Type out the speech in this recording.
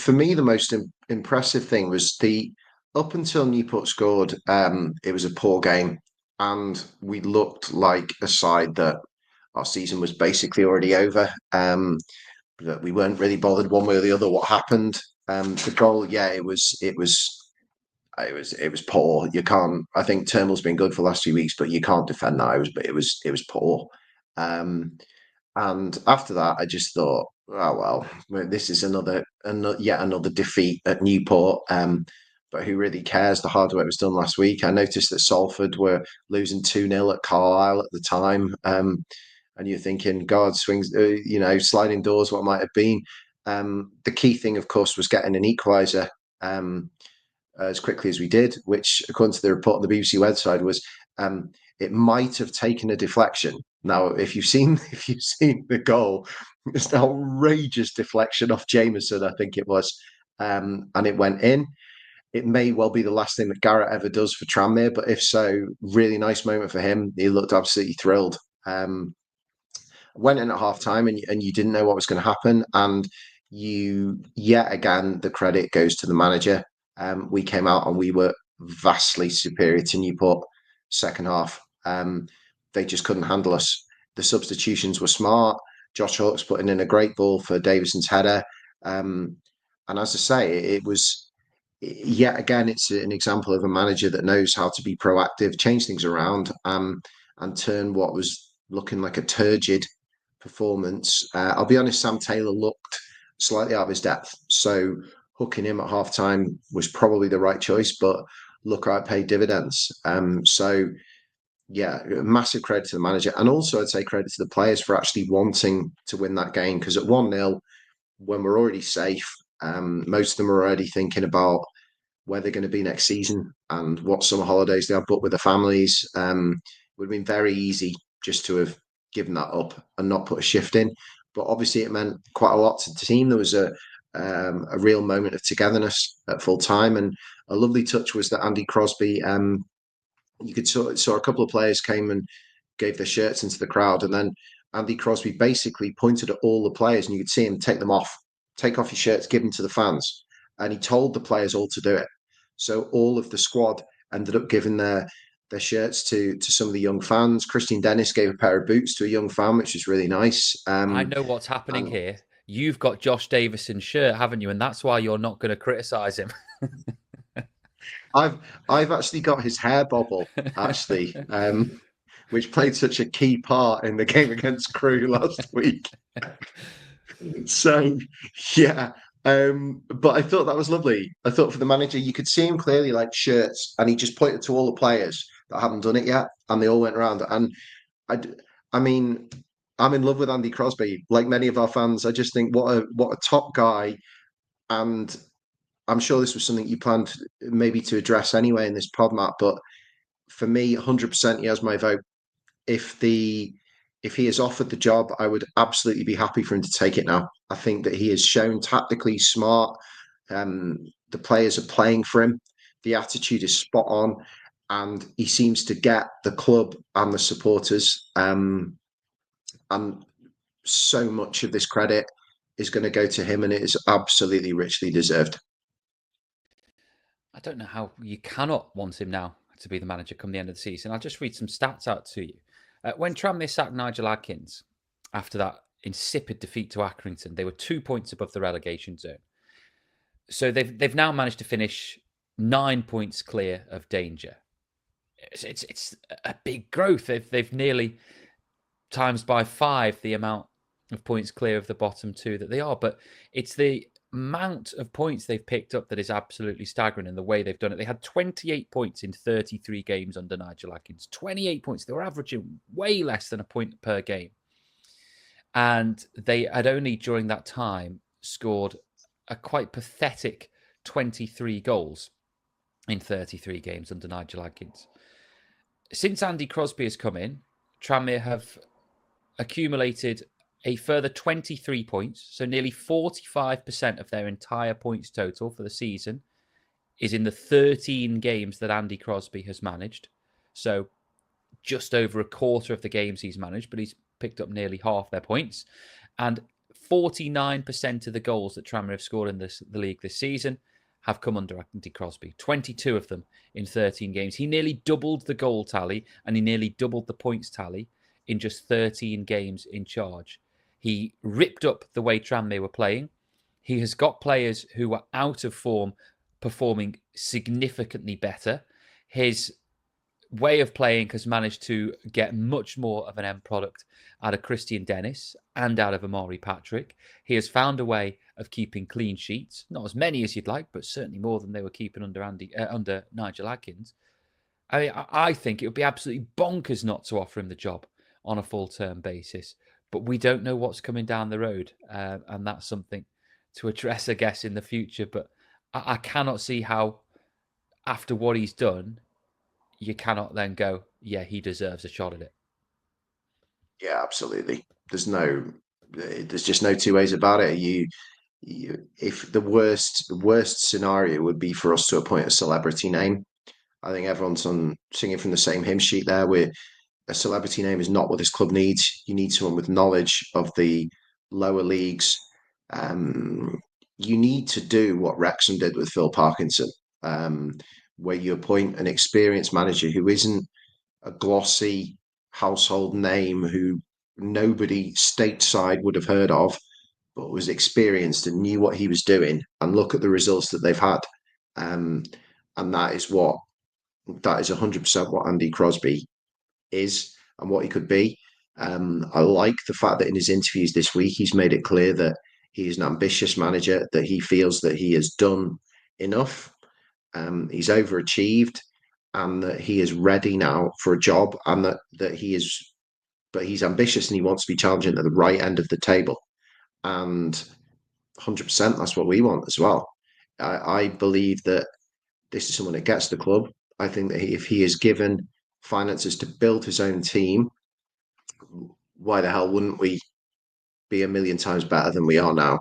for me, the most impressive thing was the up until Newport scored, it was a poor game, and we looked like a side that our season was basically already over. That we weren't really bothered one way or the other what happened. The goal, yeah, it was poor. You can't. I think Turnbull's been good for the last few weeks, but you can't defend that. It was poor. Um, and after that, I just thought, oh well, this is yet another defeat at Newport. But who really cares? The hard work was done last week. I noticed that Salford were losing 2-0 at Carlisle at the time. And you're thinking, God, swings, sliding doors, what might have been. The key thing, of course, was getting an equaliser as quickly as we did, which, according to the report on the BBC website, was it might have taken a deflection. Now, if you've seen the goal, it's an outrageous deflection off Jameson, I think it was, and it went in. It may well be the last thing that Garrett ever does for Tranmere, but if so, really nice moment for him. He looked absolutely thrilled. Went in at half time, and you didn't know what was going to happen, and yet again the credit goes to the manager. We came out and we were vastly superior to Newport second half. They just couldn't handle us. The substitutions were smart. Josh Hawkes putting in a great ball for Davison's header. And as I say, it was yet again, it's an example of a manager that knows how to be proactive, change things around, and turn what was looking like a turgid performance. I'll be honest, Sam Taylor looked slightly out of his depth. So hooking him at half time was probably the right choice, but look, I paid dividends. So yeah, massive credit to the manager. And also I'd say credit to the players for actually wanting to win that game, because at 1-0, when we're already safe, most of them are already thinking about where they're going to be next season and what summer holidays they have booked with their families. It would have been very easy just to have given that up and not put a shift in. But obviously, it meant quite a lot to the team. There was a real moment of togetherness at full time, and a lovely touch was that Andy Crosby. You could saw a couple of players came and gave their shirts into the crowd, and then Andy Crosby basically pointed at all the players, and you could see him take off your shirts, give them to the fans, and he told the players all to do it. So all of the squad ended up giving their shirts to some of the young fans. Christian Dennis gave a pair of boots to a young fan, which was really nice. I know what's happening And here. You've got Josh Davison's shirt, haven't you? And that's why you're not going to criticise him. I've I've actually got his hair bobble actually, which played such a key part in the game against Crewe last week. So yeah, but I thought that was lovely. I thought for the manager, you could see him clearly like shirts, and he just pointed to all the players that haven't done it yet, and they all went around. And I, I mean, I'm in love with Andy Crosby, like many of our fans. I just think what a top guy, and I'm sure this was something you planned maybe to address anyway in this pod, Matt. But for me, 100% he has my vote. If he is offered the job, I would absolutely be happy for him to take it now. I think that he has shown tactically smart. The players are playing for him. The attitude is spot on, and he seems to get the club and the supporters. And so much of this credit is going to go to him, and it is absolutely richly deserved. I don't know how you cannot want him now to be the manager come the end of the season. I'll just read some stats out to you. When Tranmere sacked Nigel Adkins after that insipid defeat to Accrington, they were 2 points above the relegation zone. So they've now managed to finish 9 points clear of danger. It's a big growth. They've nearly times by 5 the amount of points clear of the bottom two that they are. But it's the amount of points they've picked up that is absolutely staggering in the way they've done it. They had 28 points in 33 games under Nigel Adkins. 28 points. They were averaging way less than a point per game. And they had only during that time scored a quite pathetic 23 goals in 33 games under Nigel Adkins. Since Andy Crosby has come in, Tranmere have accumulated a further 23 points, so nearly 45% of their entire points total for the season is in the 13 games that Andy Crosby has managed. So just over a quarter of the games he's managed, but he's picked up nearly half their points. And 49% of the goals that Tranmere have scored in the league this season have come under Andy Crosby. 22 of them in 13 games. He nearly doubled the goal tally and he nearly doubled the points tally in just 13 games in charge. He ripped up the way Tranmere were playing. He has got players who are out of form performing significantly better. His way of playing has managed to get much more of an end product out of Christian Dennis and out of Amari Patrick. He has found a way of keeping clean sheets, not as many as you'd like, but certainly more than they were keeping under Nigel Adkins. I mean, I think it would be absolutely bonkers not to offer him the job on a full-term basis. But we don't know what's coming down the road, and that's something to address, I guess, in the future. But I cannot see how, after what he's done, you cannot then go, yeah, he deserves a shot at it. Yeah, absolutely. There's just no two ways about it. If the worst scenario would be for us to appoint a celebrity name. I think everyone's singing from the same hymn sheet there. Where a celebrity name is not what this club needs. You need someone with knowledge of the lower leagues. Um, you need to do what Wrexham did with Phil Parkinson, um, where you appoint an experienced manager who isn't a glossy household name who nobody stateside would have heard of, but was experienced and knew what he was doing. And look at the results that they've had. Um, and that is 100% what Andy Crosby is and what he could be. I like the fact that in his interviews this week, he's made it clear that he is an ambitious manager, that he feels that he has done enough. He's overachieved, and that he is ready now for a job, and that he is, but he's ambitious and he wants to be challenging at the right end of the table. And 100%, that's what we want as well. I believe that this is someone that gets the club. I think that if he is given finances to build his own team, why the hell wouldn't we be a million times better than we are now?